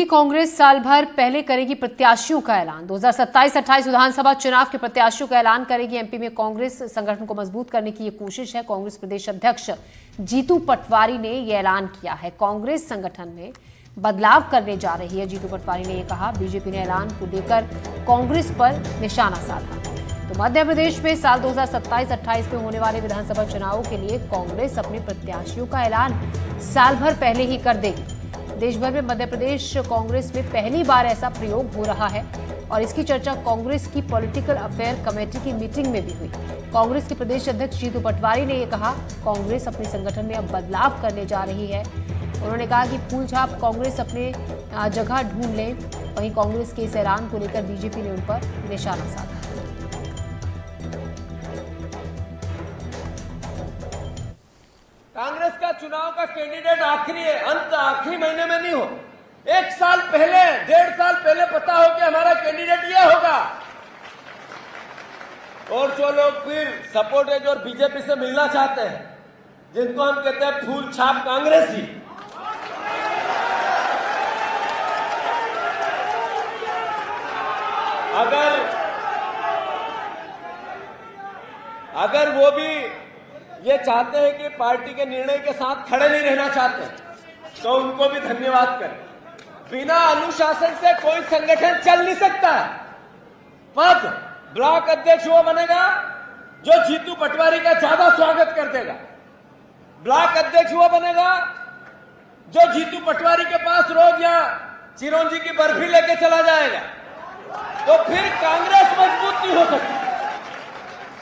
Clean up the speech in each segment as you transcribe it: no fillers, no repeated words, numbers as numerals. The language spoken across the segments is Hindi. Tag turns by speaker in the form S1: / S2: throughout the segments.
S1: कांग्रेस साल भर पहले करेगी प्रत्याशियों का ऐलान। 2027-28 विधानसभा चुनाव के प्रत्याशियों का ऐलान करेगी। एमपी में कांग्रेस संगठन को मजबूत करने की ये कोशिश है। कांग्रेस प्रदेश अध्यक्ष जीतू पटवारी ने यह ऐलान किया है। कांग्रेस संगठन में बदलाव करने जा रही है। जीतू पटवारी ने यह कहा। बीजेपी ने ऐलान को लेकर कांग्रेस पर निशाना साधा। तो मध्य प्रदेश में साल 2027-28 में होने वाले विधानसभा चुनावों के लिए कांग्रेस अपने प्रत्याशियों का ऐलान साल भर पहले ही कर देगी। देश भर में मध्य प्रदेश कांग्रेस में पहली बार ऐसा प्रयोग हो रहा है और इसकी चर्चा कांग्रेस की पॉलिटिकल अफेयर कमेटी की मीटिंग में भी हुई। कांग्रेस के प्रदेश अध्यक्ष जीतू पटवारी ने यह कहा। कांग्रेस अपने संगठन में अब बदलाव करने जा रही है। उन्होंने कहा कि फूल छाप कांग्रेस अपने जगह ढूंढ ले। वहीं कांग्रेस के इस ऐलान को लेकर बीजेपी ने उन पर निशाना साधा।
S2: कांग्रेस का चुनाव का कैंडिडेट आखिरी महीने में नहीं हो। एक साल पहले, 1.5 साल पहले पता हो कि हमारा कैंडिडेट ये होगा। और जो लोग फिर सपोर्टेज और बीजेपी से मिलना चाहते हैं, जिनको हम कहते हैं फूल छाप कांग्रेसी, अगर वो भी ये चाहते हैं कि पार्टी के निर्णय के साथ खड़े नहीं रहना चाहते, तो उनको भी धन्यवाद करें। बिना अनुशासन से कोई संगठन चल नहीं सकता। पद ब्लॉक अध्यक्ष वो बनेगा जो जीतू पटवारी का ज्यादा स्वागत कर देगा। ब्लॉक अध्यक्ष वो बनेगा जो जीतू पटवारी के पास रोज या चिरौंजी की बर्फी लेके चला जाएगा। तो फिर कांग्रेस मजबूत नहीं हो सकती।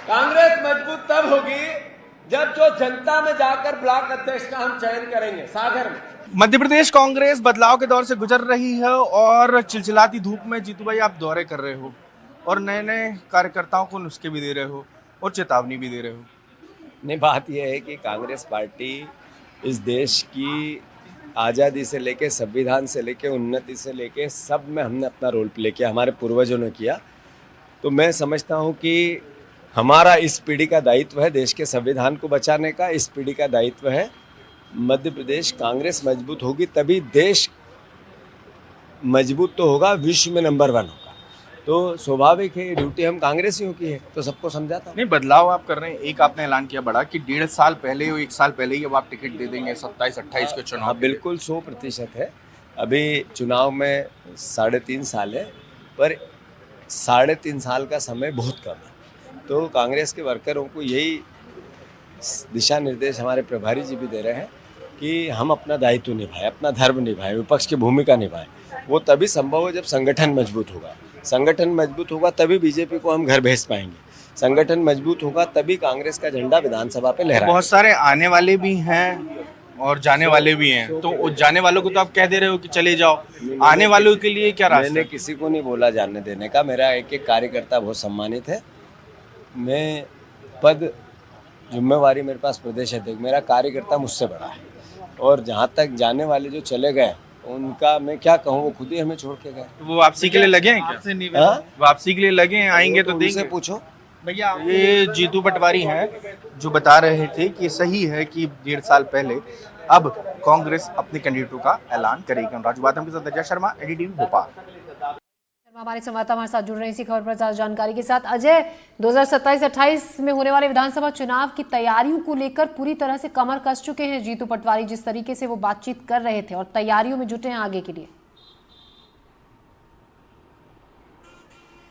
S2: कांग्रेस मजबूत तब होगी जब जो जनता में जाकर ब्लॉक अध्यक्ष का हम चयन करेंगे। सागर में
S3: मध्य प्रदेश कांग्रेस बदलाव के दौर से गुजर रही है और चिलचिलाती धूप में जीतू भाई आप दौरे कर रहे हो और नए नए कार्यकर्ताओं को नुस्खे भी दे रहे हो और चेतावनी भी दे रहे हो।
S4: नहीं, बात यह है कि कांग्रेस पार्टी इस देश की आज़ादी से लेके, संविधान से लेके, उन्नति से लेके सब में हमने अपना रोल प्ले किया, हमारे पूर्वजों ने किया। तो मैं समझता हूँ कि हमारा इस पीढ़ी का दायित्व है देश के संविधान को बचाने का। इस पीढ़ी का दायित्व है मध्य प्रदेश कांग्रेस मजबूत होगी तभी देश मजबूत तो होगा, विश्व में नंबर 1 होगा। तो स्वाभाविक है, ड्यूटी हम कांग्रेसियों की है, तो सबको समझाता हूं।
S3: नहीं, बदलाव आप कर रहे हैं। एक आपने ऐलान किया बड़ा कि 1.5 साल पहले और 1 साल पहले ही अब आप टिकट दे देंगे 27-28 के चुनाव।
S4: हाँ, बिल्कुल 100% है। अभी चुनाव में 3.5 साल है, पर 3.5 साल का समय बहुत कम है। तो कांग्रेस के वर्करों को यही दिशा निर्देश हमारे प्रभारी जी भी दे रहे हैं कि हम अपना दायित्व निभाएं, अपना धर्म निभाएं, विपक्ष की भूमिका निभाएं। वो तभी संभव है जब संगठन मजबूत होगा। संगठन मजबूत होगा तभी बीजेपी को हम घर भेज पाएंगे। संगठन मजबूत होगा तभी कांग्रेस का झंडा विधानसभा पे लहराएगा।
S3: बहुत सारे आने वाले भी हैं और जाने वाले भी हैं। तो जाने वालों को तो आप कह दे रहे हो कि चले जाओ, आने वालों के लिए क्या रास्ता?
S4: मैंने किसी को नहीं बोला जाने देने का। मेरा एक कार्यकर्ता बहुत सम्मानित है। मैं पद, जिम्मेवारी मेरे पास प्रदेश अध्यक्ष, मेरा कार्यकर्ता मुझसे बड़ा है। और जहाँ तक जाने वाले जो चले गए उनका मैं क्या कहूँ, वो खुद ही हमें छोड़ के गए।
S3: वो वापसी के लिए लगे हैं क्या? वापसी के लिए लगे हैं, आएंगे तो देंगे।
S4: पूछो
S3: भैया। ये जीतू पटवारी हैं जो बता रहे थे कि सही है कि 1.5 साल पहले अब कांग्रेस अपने कैंडिडेटों का ऐलान करेगी। राजू बाथम के साथ अजय शर्मा, एडीटीवी भोपाल।
S1: हमारे संवाददाता हमारे साथ जुड़ रहे हैं इसी खबर पर ज्यादा जानकारी के साथ। अजय, 2027-28 में होने वाले विधानसभा चुनाव की तैयारियों को लेकर पूरी तरह से कमर कस चुके हैं जीतू पटवारी। जिस तरीके से वो बातचीत कर रहे थे और तैयारियों में जुटे हैं आगे के लिए।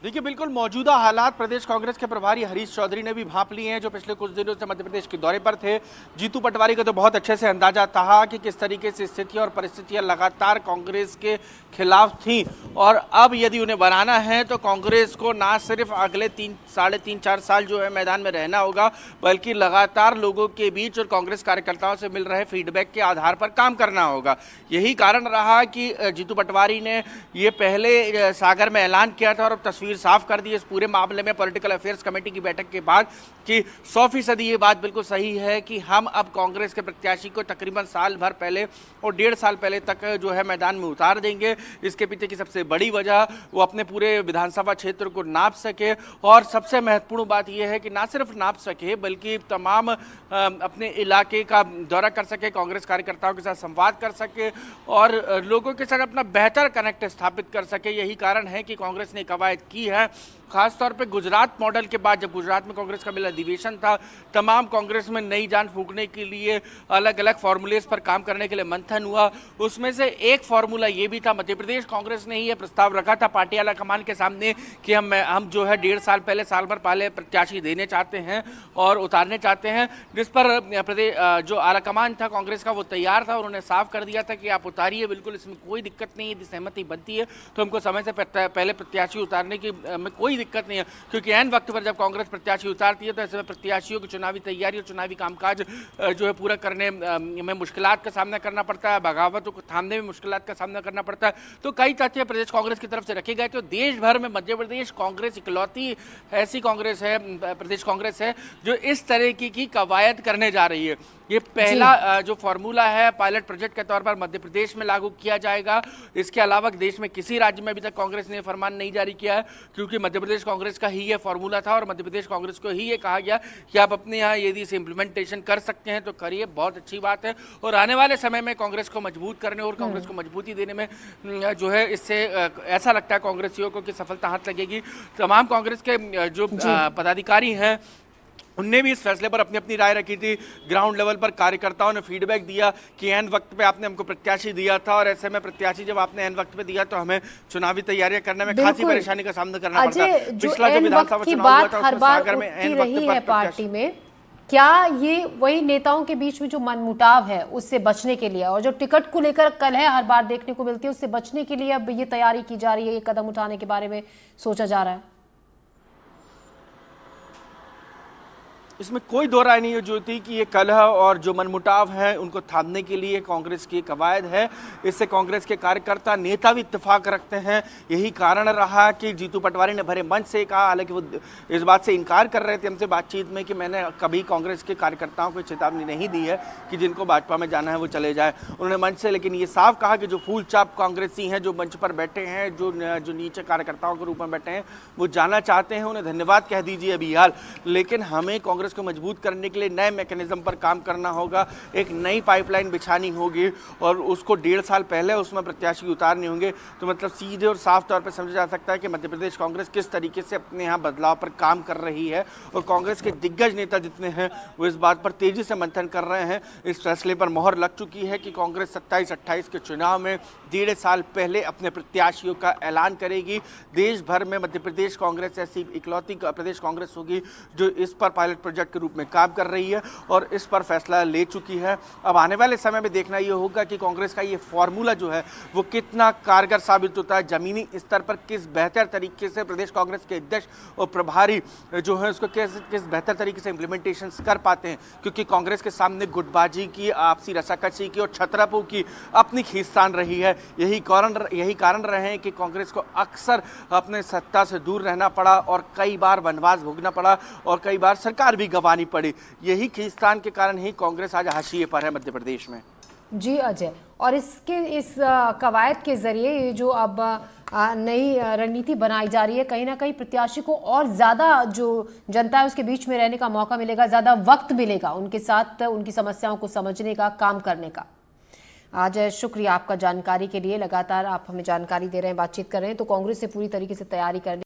S3: देखिए, बिल्कुल मौजूदा हालात प्रदेश कांग्रेस के प्रभारी हरीश चौधरी ने भी भांप लिए हैं, जो पिछले कुछ दिनों से मध्य प्रदेश के दौरे पर थे। जीतू पटवारी का तो बहुत अच्छे से अंदाजा था कि किस तरीके से स्थिति और परिस्थितियां लगातार कांग्रेस के खिलाफ थी और अब यदि उन्हें बनाना है तो कांग्रेस को ना सिर्फ अगले 3-4 साल जो है मैदान में रहना होगा, बल्कि लगातार लोगों के बीच और कांग्रेस कार्यकर्ताओं से मिल रहे फीडबैक के आधार पर काम करना होगा। यही कारण रहा कि जीतू पटवारी ने ये पहले सागर में ऐलान किया था और अब तस्वीर तस्वीर साफ कर दी इस पूरे मामले में पॉलिटिकल अफेयर्स कमेटी की बैठक के बाद कि 100% ये बात बिल्कुल सही है कि हम अब कांग्रेस के प्रत्याशी को तकरीबन साल भर पहले और 1.5 साल पहले तक जो है मैदान में उतार देंगे। इसके पीछे की सबसे बड़ी वजह वो अपने पूरे विधानसभा क्षेत्र को नाप सके, और सबसे महत्वपूर्ण बात यह है कि ना सिर्फ नाप सके बल्कि तमाम अपने इलाके का दौरा कर सके, कांग्रेस कार्यकर्ताओं के साथ संवाद कर सके और लोगों के साथ अपना बेहतर कनेक्ट स्थापित कर सके। यही कारण है कि कांग्रेस ने कवायद की है। खासतौर पे गुजरात मॉडल के बाद जब गुजरात में कांग्रेस का मिला अधिवेशन था, तमाम कांग्रेस में नई जान फूंकने के लिए अलग अलग फार्मूलेस पर काम करने के लिए मंथन हुआ। उसमें से एक फार्मूला ये भी था, मध्य प्रदेश कांग्रेस ने ही ये प्रस्ताव रखा था पार्टी आला कमान के सामने कि हम जो है 1.5 साल पहले, साल भर पहले प्रत्याशी देने चाहते हैं और उतारने चाहते हैं, जिस पर प्रदेश जो आला कमान था कांग्रेस का वो तैयार था। उन्होंने साफ कर दिया था कि आप उतारिए, बिल्कुल इसमें कोई दिक्कत नहीं है। यदि सहमति बनती है तो हमको समय से पहले प्रत्याशी उतारने की में कोई दिक्कत नहीं है, क्योंकि ऐन वक्त पर जब कांग्रेस प्रत्याशी उतारती है तो ऐसे में प्रत्याशियों की चुनावी तैयारी और चुनावी कामकाज जो है पूरा करने में मुश्किलात का सामना करना पड़ता है, बगावतों को थामने में मुश्किलात का सामना करना पड़ता है। तो कई तथ्य प्रदेश कांग्रेस की तरफ से रखे गए। तो देश भर में मध्य प्रदेश कांग्रेस इकलौती ऐसी कांग्रेस है, प्रदेश कांग्रेस है जो इस तरह की कवायद करने जा रही है। ये पहला जो फॉर्मूला है पायलट प्रोजेक्ट के तौर पर मध्य प्रदेश में लागू किया जाएगा। इसके अलावा देश में किसी राज्य में अभी तक कांग्रेस ने फरमान नहीं जारी किया है, क्योंकि मध्य प्रदेश कांग्रेस का ही ये फॉर्मूला था और मध्य प्रदेश कांग्रेस को ही ये कहा गया कि आप अपने यहाँ यदि इसे इम्प्लीमेंटेशन कर सकते हैं तो करिए, बहुत अच्छी बात है। और आने वाले समय में कांग्रेस को मजबूत करने और कांग्रेस को मजबूती देने में जो है इससे ऐसा लगता है कांग्रेसियों को कि सफलता हाथ लगेगी। तमाम कांग्रेस के जो पदाधिकारी हैं उनने भी इस फैसले पर अपनी अपनी राय रखी थी। ग्राउंड लेवल पर कार्यकर्ताओं ने फीडबैक दिया कि एन वक्त पे आपने हमको प्रत्याशी दिया था और ऐसे में प्रत्याशी जब आपने एन वक्त पे दिया तो हमें चुनावी तैयारियां करने में खासी परेशानी का सामना करना पड़ता है। पिछला जो विधानसभा चुनाव हुआ था उसमें सागर में एन वक्त पर
S1: पार्टी में क्या ये वही नेताओं के बीच में जो मनमुटाव है उससे बचने के लिए और जो टिकट को लेकर कलह हर बार देखने को मिलती है उससे बचने के लिए अब ये तैयारी की जा रही है, ये कदम उठाने के बारे में सोचा जा रहा है?
S3: इसमें कोई दो राय नहीं है ज्योति कि ये कलह और जो मनमुटाव है उनको थामने के लिए कांग्रेस की कवायद है। इससे कांग्रेस के कार्यकर्ता नेता भी इत्तेफाक रखते हैं। यही कारण रहा कि जीतू पटवारी ने भरे मंच से कहा, हालांकि वो इस बात से इनकार कर रहे थे हमसे बातचीत में कि मैंने कभी कांग्रेस के कार्यकर्ताओं को चेतावनी नहीं दी है कि जिनको भाजपा में जाना है वो चले जाए। उन्होंने मंच से लेकिन ये साफ कहा कि जो फूल चाप कांग्रेसी हैं, जो मंच पर बैठे हैं, जो नीचे कार्यकर्ताओं के रूप में बैठे हैं, वो जाना चाहते हैं, उन्हें धन्यवाद कह दीजिए अभी हाल, लेकिन हमें कांग्रेस को मजबूत करने के लिए नए मैकेनिज्म पर काम करना होगा। एक नई पाइपलाइन बिछानी होगी और उसको 1.5 साल पहले उसमें प्रत्याशी उतारने होंगे। तो मतलब सीधे और साफ तौर पर समझा जा सकता है कि मध्य प्रदेश कांग्रेस किस तरीके से अपने यहाँ बदलाव पर काम कर रही है और कांग्रेस के दिग्गज नेता जितने हैं वो इस बात पर तेजी से मंथन कर रहे हैं। इस फैसले पर मोहर लग चुकी है कि कांग्रेस 27-28 के चुनाव में 1.5 साल पहले अपने प्रत्याशियों का ऐलान करेगी। देश भर में मध्य प्रदेश कांग्रेस ऐसी इकलौती प्रदेश कांग्रेस होगी जो इस पर पायलट प्रोजेक्ट के रूप में काम कर रही है और इस पर फैसला ले चुकी है। अब आने वाले समय में देखना ये होगा कि कांग्रेस का ये फॉर्मूला जो है वो कितना कारगर साबित होता है। जमीनी स्तर पर किस बेहतर तरीके से प्रदेश कांग्रेस के अध्यक्ष और प्रभारी जो है उसको किस बेहतर तरीके से इम्प्लीमेंटेशन कर पाते हैं, क्योंकि कांग्रेस के सामने गुटबाजी की, आपसी रसाकसी की और छतरापू की अपनी खींचतान रही है। यही कारण रहे हैं कि कांग्रेस को अक्सर अपने सत्ता से दूर रहना पड़ा और कई बार वनवास भोगना पड़ा और कई बार सरकार भी गंवानी पड़ी। यही खींचतान के कारण ही कांग्रेस आज हाशिए पर है मध्य प्रदेश में।
S1: जी अजय, और इस कवायद के जरिए ये जो अब नई रणनीति बनाई जा रही है, कहीं ना कहीं प्रत्याशी को और ज़्यादा जो जनता है उसके बीच में रहने का मौका मिलेगा, ज़्यादा वक्त मिलेगा उनके साथ उनकी समस्याओं को समझने का, काम करने का। आज शुक्रिया आपका जानकारी के लिए, लगातार आप हमें जानकारी दे रहे हैं, बातचीत कर रहे हैं। तो कांग्रेस से पूरी तरीके से तैयारी करने